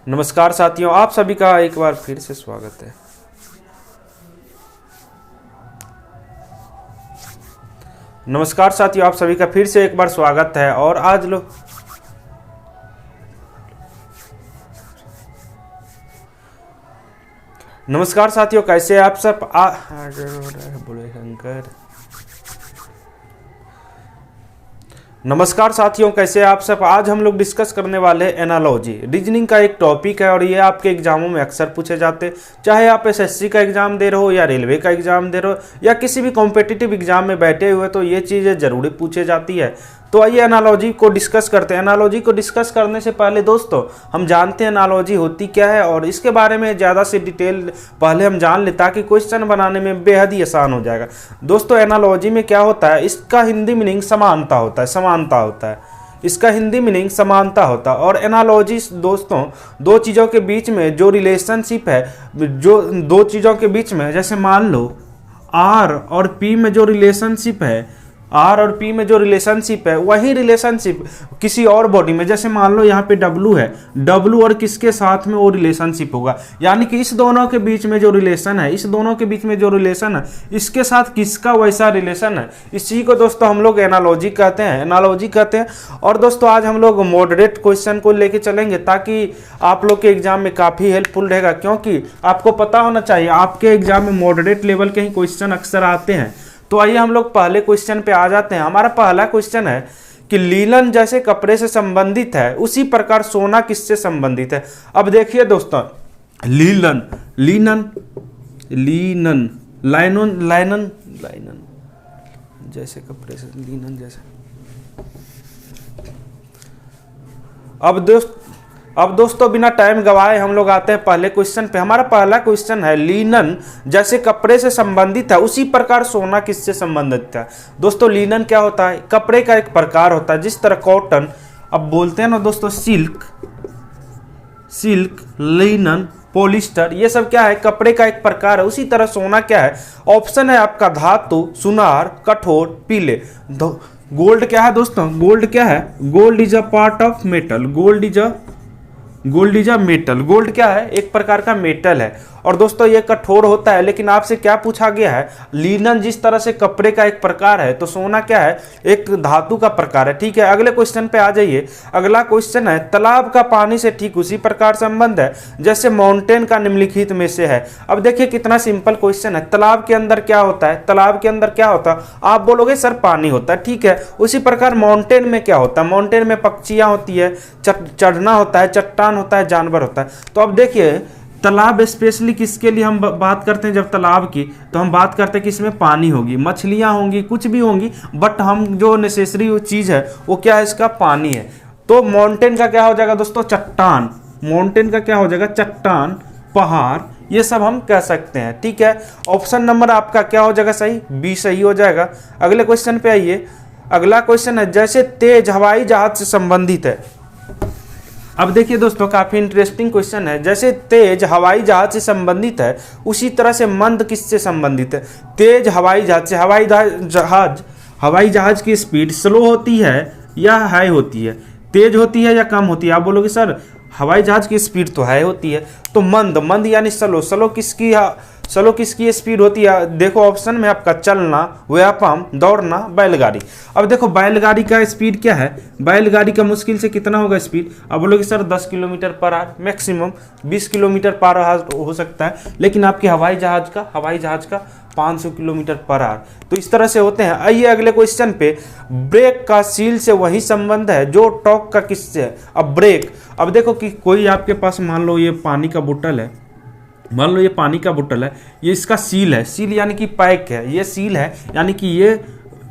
नमस्कार साथियों, आप सभी का एक बार फिर से स्वागत है। नमस्कार साथियों, आप सभी का फिर से एक बार स्वागत है। और आज लोग नमस्कार साथियों, कैसे आप सब बोले शंकर। नमस्कार साथियों, कैसे आप सब। आज हम लोग डिस्कस करने वाले हैं एनालॉजी। रीजनिंग का एक टॉपिक है और ये आपके एग्जामों में अक्सर पूछे जाते हैं, चाहे आप एसएससी का एग्जाम दे रहे हो या रेलवे का एग्जाम दे रहे हो या किसी भी कॉम्पिटिटिव एग्जाम में बैठे हुए, तो ये चीज़ें जरूरी पूछे जाती है। तो आइए एनालॉजी को डिस्कस करते हैं। एनालॉजी को डिस्कस करने से पहले दोस्तों हम जानते हैं एनालॉजी होती क्या है, और इसके बारे में ज़्यादा से डिटेल पहले हम जान ले ताकि क्वेश्चन बनाने में बेहद ही आसान हो जाएगा। दोस्तों एनालॉजी में क्या होता है, इसका हिंदी मीनिंग समानता होता है। समानता होता है इसका हिंदी मीनिंग समानता होता है। और एनालॉजी दोस्तों दो चीज़ों के बीच में जो रिलेशनशिप है, जो दो चीज़ों के बीच में, जैसे मान लो आर और पी में जो रिलेशनशिप है, आर और पी में जो रिलेशनशिप है, वही रिलेशनशिप किसी और बॉडी में, जैसे मान लो यहाँ पे डब्लू है, डब्लू और किसके साथ में वो रिलेशनशिप होगा, यानी कि इस दोनों के बीच में जो रिलेशन है, इस दोनों के बीच में जो रिलेशन है, इसके साथ किसका वैसा रिलेशन है, इसी को दोस्तों हम लोग एनालॉजी कहते हैं। एनालॉजी कहते हैं। और दोस्तों आज हम लोग मॉडरेट क्वेश्चन को लेके चलेंगे ताकि आप लोग के एग्जाम में काफ़ी हेल्पफुल रहेगा, क्योंकि आपको पता होना चाहिए आपके एग्जाम में मॉडरेट लेवल के ही क्वेश्चन अक्सर आते हैं। तो आइए हम लोग पहले क्वेश्चन पे आ जाते हैं। हमारा पहला क्वेश्चन है कि लीलन जैसे कपड़े से संबंधित है, उसी प्रकार सोना किससे संबंधित है। अब देखिए दोस्तों, लीलन, लीनन, लीनन, लाइनन, लाइनन, लाइनन जैसे कपड़े से, लीनन जैसे। अब दोस्तों बिना टाइम गवाए हम लोग आते हैं पहले क्वेश्चन पे। हमारा पहला क्वेश्चन है, लीनन जैसे कपड़े से संबंधित है, उसी प्रकार सोना किससे संबंधित है। दोस्तों लीनन क्या होता है, कपड़े का एक प्रकार होता है। जिस तरह कॉटन, अब बोलते हैं ना दोस्तों सिल्क, सिल्क, लीनन, पॉलिस्टर, ये सब क्या है, कपड़े का एक प्रकार है। उसी तरह सोना क्या है, ऑप्शन है आपका धातु, सुनार, कठोर, पीले। गोल्ड क्या है दोस्तों, गोल्ड क्या है, gold is a part of metal, gold is a metal. Gold क्या है, एक प्रकार का मेटल है। और दोस्तों ये कठोर होता है, लेकिन आपसे क्या पूछा गया है, लीनन जिस तरह से कपड़े का एक प्रकार है, तो सोना क्या है, एक धातु का प्रकार है। ठीक है, अगले क्वेश्चन पे आ जाइए। अगला क्वेश्चन है, तालाब का पानी से ठीक उसी प्रकार संबंध है जैसे माउंटेन का निम्नलिखित में से है। अब देखिए कितना सिंपल क्वेश्चन है। तालाब के अंदर क्या होता है, तालाब के अंदर क्या होता है, आप बोलोगे सर पानी होता है, ठीक है। उसी प्रकार माउंटेन में क्या होता है, माउंटेन में पक्षियां होती है, चढ़ना होता है, चट्टान होता है, जानवर होता है। तो अब देखिए तालाब स्पेशली किसके लिए हम बात करते हैं, जब तालाब की, तो हम बात करते हैं कि इसमें पानी होगी, मछलियां होंगी, कुछ भी होंगी, बट हम जो नेसेसरी चीज है वो क्या है, इसका पानी है। तो माउंटेन का क्या हो जाएगा दोस्तों, चट्टान। माउंटेन का क्या हो जाएगा, चट्टान, पहाड़, ये सब हम कह सकते हैं। ठीक है, ऑप्शन नंबर आपका क्या हो जाएगा, सही, बी सही हो जाएगा। अगले क्वेश्चन पे आइए। अगला क्वेश्चन है, जैसे तेज हवाई जहाज से संबंधित है। अब देखिए दोस्तों काफी इंटरेस्टिंग क्वेश्चन है। जैसे तेज हवाई जहाज से संबंधित है, उसी तरह से मंद किससे संबंधित है। तेज हवाई जहाज से, हवाई जहाज की स्पीड स्लो होती है या हाई होती है, तेज होती है या कम होती है। आप बोलोगे सर हवाई जहाज की स्पीड तो हाई होती है। तो मंद, मंद यानी स्लो, स्लो किसकी, स्लो किसकी स्पीड होती है? देखो ऑप्शन में आपका चलना, व्यायाम, दौड़ना, बैलगाड़ी। अब देखो बैलगाड़ी का स्पीड क्या है? बैलगाड़ी का मुश्किल से कितना होगा स्पीड? अब बोलोगे sir 10 kilometre per hour, maximum 20 kilometre per hour हो सकता है, लेकिन आपके हवाई जहाज का 500 किलोमीटर पर आवर। तो इस तरह से होते हैं। आइए अगले क्वेश्चन पे, ब्रेक का सील से वही संबंध है जो टॉर्क का किससे है? अब ब्रेक, अब देखो कि कोई आपके पास मान लो ये पानी का बोतल है, मान लो ये पानी का बोतल है, ये इसका सील है, सील यानी कि पैक है, ये सील है यानी कि ये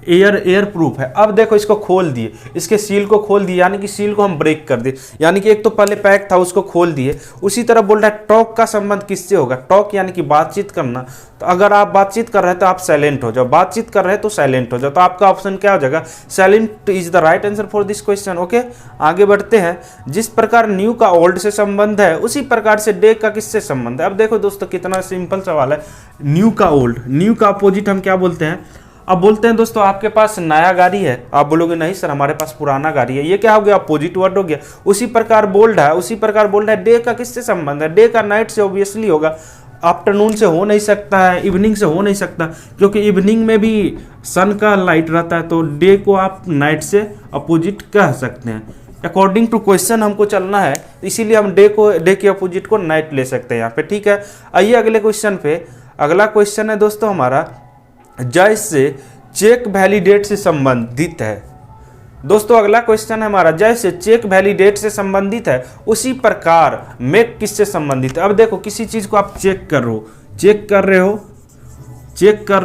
एयर प्रूफ है। अब देखो इसको खोल दिए, इसके सील को खोल दिए, यानी कि सील को हम ब्रेक कर दिए, यानी कि एक तो पहले पैक था उसको खोल दिए। उसी तरह बोल रहा है टॉक का संबंध किससे होगा? टॉक यानी कि बातचीत करना। तो अगर आप बातचीत कर रहे हैं तो आप साइलेंट हो जाओ, बातचीत कर रहे हैं तो साइलेंट हो जाओ। तो आपका ऑप्शन क्या हो जाएगा? Silent is the right answer for this question. Okay, आगे बढ़ते हैं। जिस प्रकार न्यू का ओल्ड से संबंध है उसी प्रकार से डे का किससे संबंध है? अब देखो दोस्तों कितना सिंपल सवाल है। न्यू का ओल्ड, न्यू का अपोजिट हम क्या बोलते हैं? अब बोलते हैं दोस्तों आपके पास नया गाड़ी है, आप बोलोगे नहीं सर हमारे पास पुराना गाड़ी है, ये क्या हो गया? अपोजिट वर्ड हो गया। उसी प्रकार बोल्ड है, डे का किससे संबंध है? डे का नाइट से ऑब्वियसली होगा, आफ्टरनून से हो नहीं सकता है, इवनिंग से हो नहीं सकता, क्योंकि इवनिंग में भी सन का लाइट रहता है। तो डे को आप नाइट से अपोजिट कह सकते हैं। अकॉर्डिंग टू क्वेश्चन हमको चलना है, इसीलिए हम डे के अपोजिट को नाइट ले सकते हैं यहाँ पे। ठीक है, आइए अगले क्वेश्चन पे। अगला क्वेश्चन है दोस्तों हमारा, जैसे चेक वैलिडेट से संबंधित है। दोस्तों अगला क्वेश्चन है हमारा, जैसे चेक वैलिडेट से संबंधित है उसी प्रकार मेक किससे संबंधित है? अब देखो किसी चीज को आप चेक कर रहे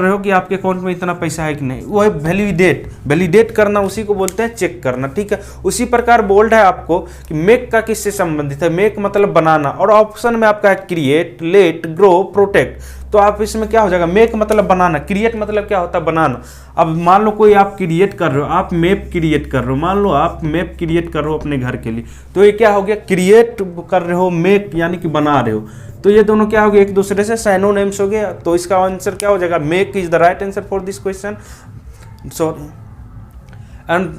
हो कि आपके अकाउंट में इतना पैसा है कि नहीं, वो है वैलिडेट करना, उसी को बोलते हैं चेक करना। ठीक है, उसी प्रकार बोल्ड है आपको कि मेक का किससे संबंधित है? मेक मतलब बनाना, और ऑप्शन में आपका है क्रिएट, लेट, ग्रो, प्रोटेक्ट। तो आप इसमें क्या हो जाएगा? मेक मतलब बनाना, क्रिएट मतलब क्या होता है? बनाना। अब मान लो कोई आप क्रिएट कर रहे हो, आप मैप क्रिएट कर रहे हो, मान लो आप मैप क्रिएट कर रहे हो अपने घर के लिए, तो ये क्या हो गया? क्रिएट कर रहे हो, मेक यानी कि बना रहे हो। तो ये दोनों क्या हो गया? एक दूसरे से सिनोनिम्स हो गया। तो इसका आंसर क्या हो जाएगा? Make is the right answer for this question. Sorry, and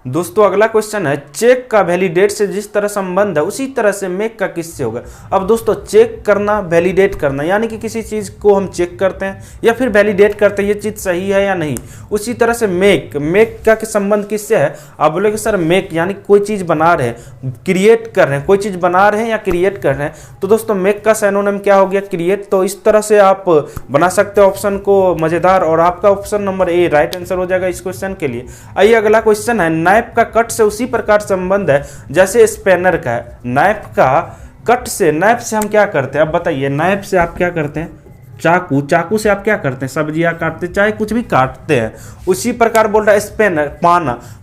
दोस्तों अगला क्वेश्चन है, चेक का वैलिडेट से जिस तरह संबंध है उसी तरह से मेक का किससे होगा? अब दोस्तों चेक करना, वैलिडेट करना, यानी कि किसी चीज को हम चेक करते हैं या फिर वैलिडेट करते हैं ये चीज सही है या नहीं। उसी तरह से मेक का संबंध किससे है? आप बोलोगे सर मेक यानी कोई चीज बना रहे हैं, क्रिएट कर रहे हैं, कोई चीज बना रहे हैं या क्रिएट कर रहे हैं। तो दोस्तों मेक का सिनोनिम क्या हो गया? क्रिएट। तो इस तरह से आप बना सकते हो ऑप्शन को मजेदार, और आपका option number A right answer हो जाएगा इस क्वेश्चन के लिए। आइए अगला क्वेश्चन है, नाइफ का कट से उसी प्रकार संबंध है जैसे स्पैनर का है। नाइफ का कट से, नाइफ से हम क्या करते हैं? अब बताइए, नाइफ से आप क्या करते हैं? चाकू से आप क्या करते हैं? सब्जियां काटते, चाहे कुछ भी काटते हैं। उसी प्रकार बोल रहा है स्पैनर,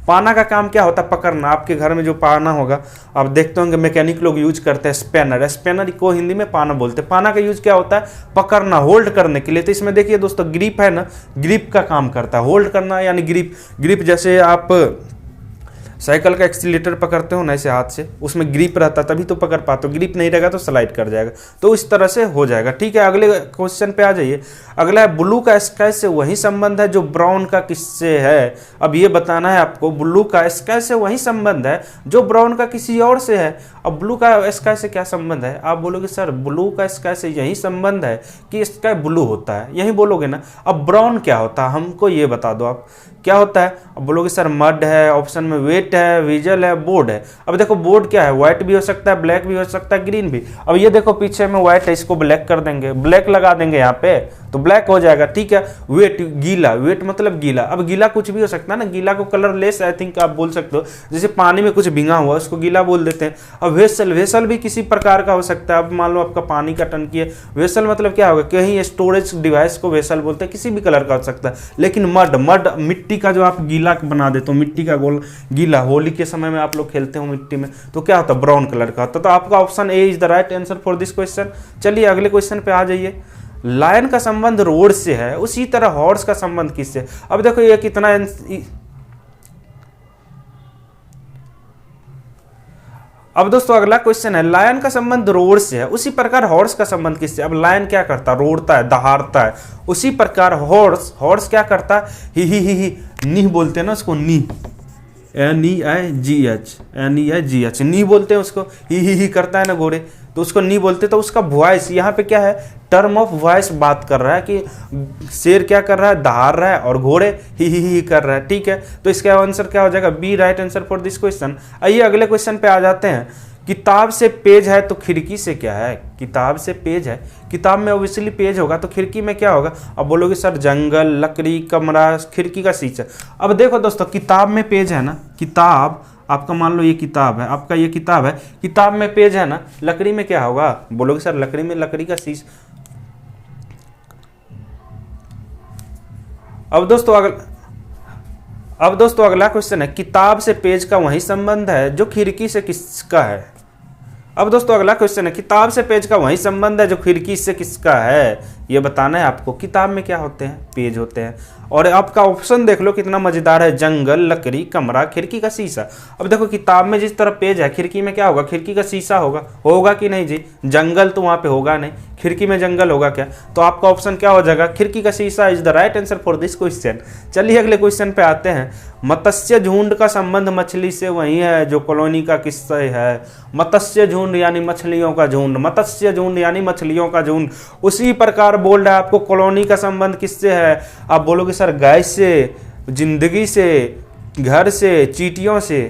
पाना का काम क्या होता है? पकड़ना। आपके घर में जो पाना होगा आप देखते होंगे मैकेनिक लोग यूज करते हैं स्पैनर को हिंदी में पाना बोलते हैं। पाना का यूज क्या होता है? पकड़ना, होल्ड करने के लिए। तो इसमें देखिए दोस्तों ग्रिप है ना, ग्रिप का काम करता है, होल्ड करना यानी ग्रिप जैसे आप साइकिल का एक्सीलेटर पकड़ते हो ना ऐसे हाथ से, उसमें ग्रिप रहता तभी तो पकड़ पाते हो, ग्रिप नहीं रहेगा तो स्लाइड कर जाएगा। तो इस तरह से हो जाएगा। ठीक है, अगले क्वेश्चन पे आ जाइए। अगला है, ब्लू का स्काई से वही संबंध है जो ब्राउन का किससे है? अब ये बताना है आपको, ब्लू का स्काई से वही संबंध है जो ब्राउन का किसी और से है। अब ब्लू का स्काई से क्या संबंध है? आप बोलोगे सर ब्लू का स्काई से यही संबंध है कि स्काई ब्लू होता है, यही बोलोगे ना। अब ब्राउन क्या होता है हमको ये बता दो आप, क्या होता है? अब बोलोगे सर मड है, ऑप्शन में वेट है, विजल है, बोर्ड है। अब देखो बोर्ड क्या है? व्हाइट भी हो सकता है, ब्लैक भी हो सकता है, ग्रीन भी। अब ये देखो पीछे में व्हाइट है, इसको ब्लैक कर देंगे, ब्लैक लगा देंगे यहाँ पे तो ब्लैक हो जाएगा। ठीक है, वेट, गीला, वेट मतलब गीला। अब गीला कुछ भी हो सकता है ना, गीला को कलरलेस आई थिंक आप बोल सकते हो, जैसे पानी में कुछ भींगा हुआ उसको गीला बोल देते हैं। अब वेसल भी किसी प्रकार का हो सकता है। अब मान लो आपका पानी का टंकी है, वेसल मतलब क्या होगा? कहीं स्टोरेज डिवाइस को वेसल बोलते हैं, किसी भी कलर का हो सकता है। लेकिन मड मिट्टी का जो आप गीला बना देते हो, मिट्टी का गोल गीला, होली के समय में आप लोग खेलते हो मिट्टी में, तो क्या होता है? ब्राउन कलर का होता है। तो आपका option A is the right answer for this question. चलिए अगले क्वेश्चन पे आ जाइए। लायन का संबंध रोड से है उसी तरह हॉर्स का संबंध किससे? अब देखो ये कितना, अब दोस्तों अगला क्वेश्चन है, लायन का संबंध रोड से है उसी प्रकार हॉर्स का संबंध किससे? अब लायन क्या करता है? रोड़ता है, दहाड़ता है। उसी प्रकार हॉर्स क्या करता है? ही नीह बोलते हैं ना उसको, नीह। NEIGH नी बोलते हैं उसको, ही करता है ना घोड़े, तो उसको नी बोलते। तो उसका वॉइस यहाँ पे क्या है, टर्म ऑफ वॉइस बात कर रहा है कि शेर क्या कर रहा है, दहाड़ रहा है, और घोड़े ही कर रहा है। ठीक है, तो इसका आंसर क्या हो जाएगा, B right answer for this question. आइए अगले क्वेश्चन पे आ जाते हैं। किताब से पेज है तो खिड़की से क्या है, किताब से पेज है, किताब में ऑब्वियसली पेज होगा, तो खिड़की में क्या होगा। अब बोलोगे सर जंगल, लकड़ी, कमरा, खिड़की का शीशा। अब देखो दोस्तों, किताब में पेज है ना, किताब आपका मान लो ये किताब है, आपका ये किताब है, किताब में पेज है ना, लकड़ी में क्या होगा, बोलोगे सर लकड़ी में लकड़ी का शीशा। अब दोस्तों अगला क्वेश्चन है, किताब से पेज का वही संबंध है जो खिड़की से किसका है। अब दोस्तों अगला क्वेश्चन है, किताब से पेज का वही संबंध है जो खिड़की से किसका है, ये बताना है आपको। किताब में क्या होते हैं, पेज होते हैं, और आपका ऑप्शन देख लो कितना मजेदार है, जंगल, लकड़ी, कमरा, खिड़की का शीशा। अब देखो किताब में जिस तरह पेज है, खिड़की में क्या होगा, खिड़की का शीशा होगा कि नहीं जी, जंगल तो वहां पे होगा नहीं, खिड़की में जंगल होगा क्या, तो आपका ऑप्शन क्या हो जाएगा, खिड़की का शीशा is the right answer for this question. चलिए अगले क्वेश्चन पे आते हैं। मत्स्य झुंड का संबंध मछली से वही है जो कॉलोनी का किस्सा है। मत्स्य झुंड यानी मछलियों का झुंड, मत्स्य झुंड यानी मछलियों का झुंड। उसी प्रकार बोल रहा है आपको कॉलोनी का संबंध किससे है, आप बोलोगे सर गैस से, जिंदगी से, घर से, चींटियों से।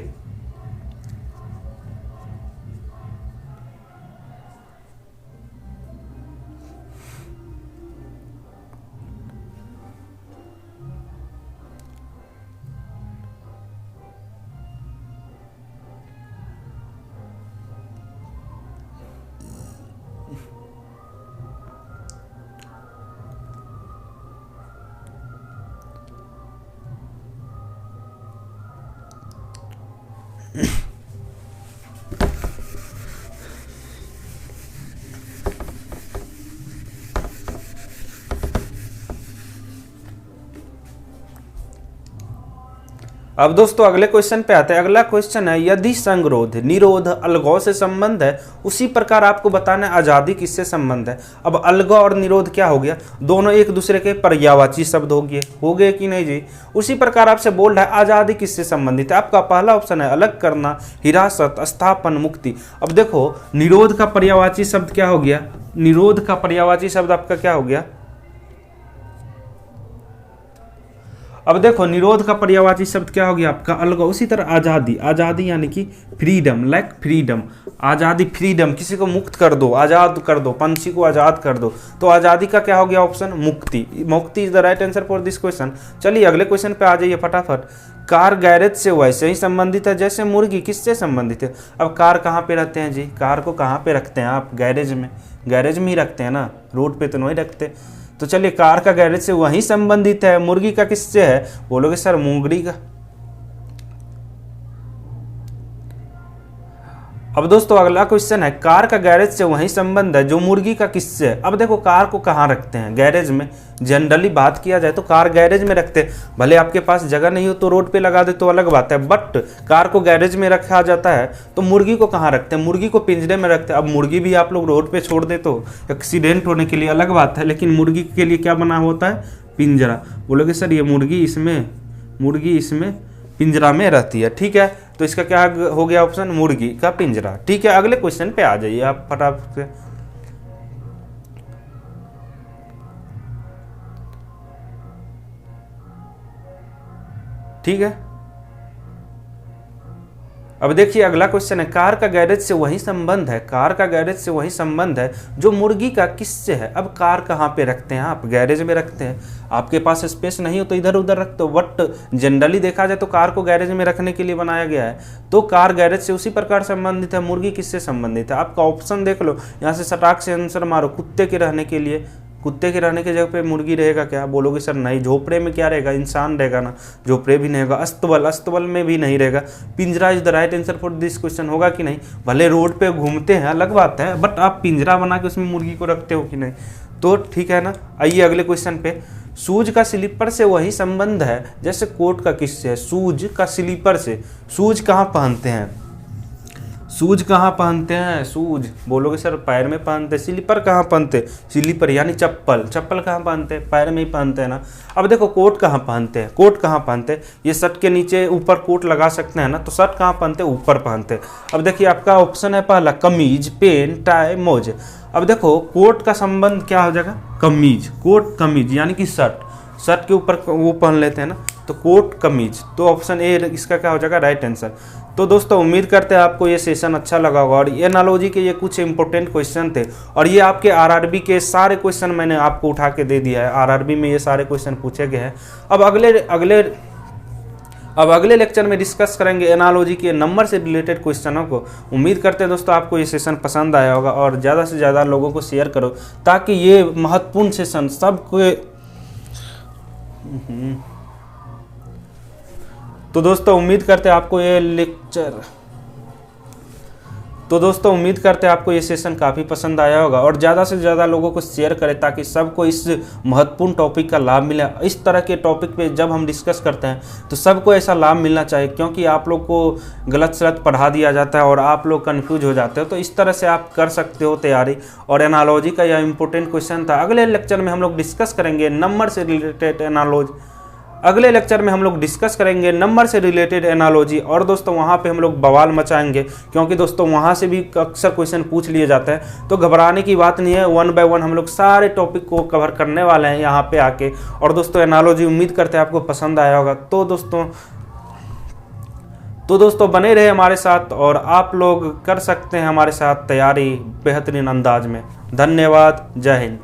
अब दोस्तों अगले क्वेश्चन पे आते हैं। अगला क्वेश्चन है, यदि संगरोध, निरोध, अलगाव से संबंध है, उसी प्रकार आपको बताना है आजादी किससे संबंध है। अब अलगाव और निरोध क्या हो गया, दोनों एक दूसरे के पर्यायवाची शब्द हो गए कि नहीं जी। उसी प्रकार आपसे बोल रहा है आजादी किससे संबंधित है, आपका पहला ऑप्शन है अलग करना, हिरासत, स्थापन, मुक्ति। अब देखो निरोध का पर्यायवाची शब्द क्या हो गया, निरोध का पर्यायवाची शब्द आपका क्या हो गया। अब देखो निरोध का पर्यायवाची शब्द क्या हो गया आपका, अलगाव। उसी तरह आजादी, आजादी यानी कि फ्रीडम, लाइक फ्रीडम, आजादी, फ्रीडम, किसी को मुक्त कर दो, आजाद कर दो, पंछी को आजाद कर दो, तो आजादी का क्या हो गया ऑप्शन, मुक्ति। मुक्ति is the right answer for this question. चलिए अगले क्वेश्चन पे आ जाइए फटाफट। कार गैरेज से वैसे ही संबंधित है जैसे मुर्गी किससे संबंधित है। अब कार कहाँ पे रखते हैं जी, कार को कहाँ पे रखते हैं आप, गैरेज में, गैरेज में ही रखते हैं ना, रोड पे तो नहीं रखते। तो चलिए कार का गैरेज से वही संबंधित है, मुर्गी का किससे है, बोलोगे सर मुंगरी का। अब दोस्तों अगला क्वेश्चन है, कार का गैरेज से वही संबंध है जो मुर्गी का किससे है। अब देखो कार को कहाँ रखते हैं, गैरेज में। जनरली बात किया जाए तो कार गैरेज में रखते हैं, भले आपके पास जगह नहीं हो तो रोड पे लगा दे तो अलग बात है, बट कार को गैरेज में रखा जाता है। तो मुर्गी को कहाँ रखते हैं, मुर्गी को पिंजरे में रखते हैं। अब मुर्गी भी आप लोग रोड पे छोड़ दे तो एक्सीडेंट होने के लिए अलग बात है, लेकिन मुर्गी के लिए क्या बना होता है, पिंजरा। बोलोगे सर ये मुर्गी इसमें पिंजरा में रहती है, ठीक है। तो इसका क्या हो गया ऑप्शन, मुर्गी का पिंजरा। ठीक है अगले क्वेश्चन पे आ जाइए आप फटाफट से। ठीक है, अब देखिए अगला क्वेश्चन है, कार का गैरेज से वही संबंध है, कार का गैरेज से वही संबंध है जो मुर्गी का किससे है। अब कार कहाँ पे रखते हैं आप, गैरेज में रखते हैं। आपके पास स्पेस नहीं हो तो इधर उधर रखते हो, बट जनरली देखा जाए तो कार को गैरेज में रखने के लिए बनाया गया है। तो कार गैरेज से उसी प्रकार संबंधित है, मुर्गी किससे संबंधित है। आपका ऑप्शन देख लो, यहाँ से सटाक से आंसर मारो, कुत्ते के रहने के लिए, कुत्ते के रहने की जगह पे मुर्गी रहेगा क्या, बोलोगे सर नहीं। झोपड़े में क्या रहेगा, इंसान रहेगा ना, झोपड़े भी नहीं होगा। अस्तबल में भी नहीं रहेगा। पिंजरा is the right answer for this question, होगा कि नहीं। भले रोड पे घूमते हैं अलग बात है, बट आप पिंजरा बना के उसमें मुर्गी को रखते हो कि नहीं, तो ठीक है ना। आइए अगले क्वेश्चन पे, शूज का स्लीपर से वही संबंध है जैसे कोट का किससे है। शूज का स्लीपर से, शूज कहाँ पहनते हैं, शूज कहाँ पहनते हैं? शूज बोलोगे सर पैर में पहनते। स्लीपर कहाँ पहनते? स्लीपर यानी चप्पल। चप्पल कहाँ पहनते? पैर में ही पहनते हैं ना। अब देखो कोट कहाँ पहनते हैं? कोट कहाँ पहनते? ये शर्ट के नीचे ऊपर कोट लगा सकते हैं ना, तो शर्ट कहाँ पहनते? ऊपर पहनते। अब देखिए आपका ऑप्शन है पहला कमीज, पेन, टाई, मोजे। अब देखो कोट का संबंध क्या हो जाएगा? कमीज। कोट कमीज यानी कि शर्ट, शर्ट के ऊपर वो पहन लेते हैं ना, तो कोट कमीज। तो ऑप्शन ए इसका क्या हो जाएगा? Right answer. तो दोस्तों उम्मीद करते हैं आपको ये सेशन अच्छा लगा होगा और ये एनालॉजी के ये कुछ इंपॉर्टेंट क्वेश्चन थे और ये आपके आरआरबी के सारे क्वेश्चन मैंने आपको उठा के दे दिया है। आरआरबी में ये सारे क्वेश्चन पूछे गए हैं। अब अगले लेक्चर में डिस्कस करेंगे एनालॉजी के नंबर से रिलेटेड क्वेश्चनों को। उम्मीद करते हैं दोस्तों आपको ये सेशन पसंद आया होगा और ज़्यादा से ज़्यादा लोगों को शेयर करो ताकि ये महत्वपूर्ण सेशन सबको। तो दोस्तों उम्मीद करते हैं आपको ये सेशन काफ़ी पसंद आया होगा और ज़्यादा से ज़्यादा लोगों को शेयर करें ताकि सबको इस महत्वपूर्ण टॉपिक का लाभ मिले। इस तरह के टॉपिक पे जब हम डिस्कस करते हैं तो सबको ऐसा लाभ मिलना चाहिए, क्योंकि आप लोग को गलत सलत पढ़ा दिया जाता है और आप लोग कन्फ्यूज हो जाते हो। तो इस तरह से आप कर सकते हो तैयारी। और एनालॉजी का यह इंपॉर्टेंट क्वेश्चन था। अगले लेक्चर में हम लोग डिस्कस करेंगे नंबर से रिलेटेड एनालॉजी। और दोस्तों वहाँ पे हम लोग बवाल मचाएंगे, क्योंकि दोस्तों वहाँ से भी अक्सर क्वेश्चन पूछ लिए जाते हैं। तो घबराने की बात नहीं है, 1 बाय 1 हम लोग सारे टॉपिक को कवर करने वाले हैं यहाँ पे आके। और दोस्तों एनालॉजी उम्मीद करते हैं आपको पसंद आया होगा। तो दोस्तों बने रहे हमारे साथ और आप लोग कर सकते हैं हमारे साथ तैयारी बेहतरीन अंदाज में। धन्यवाद। जय हिंद।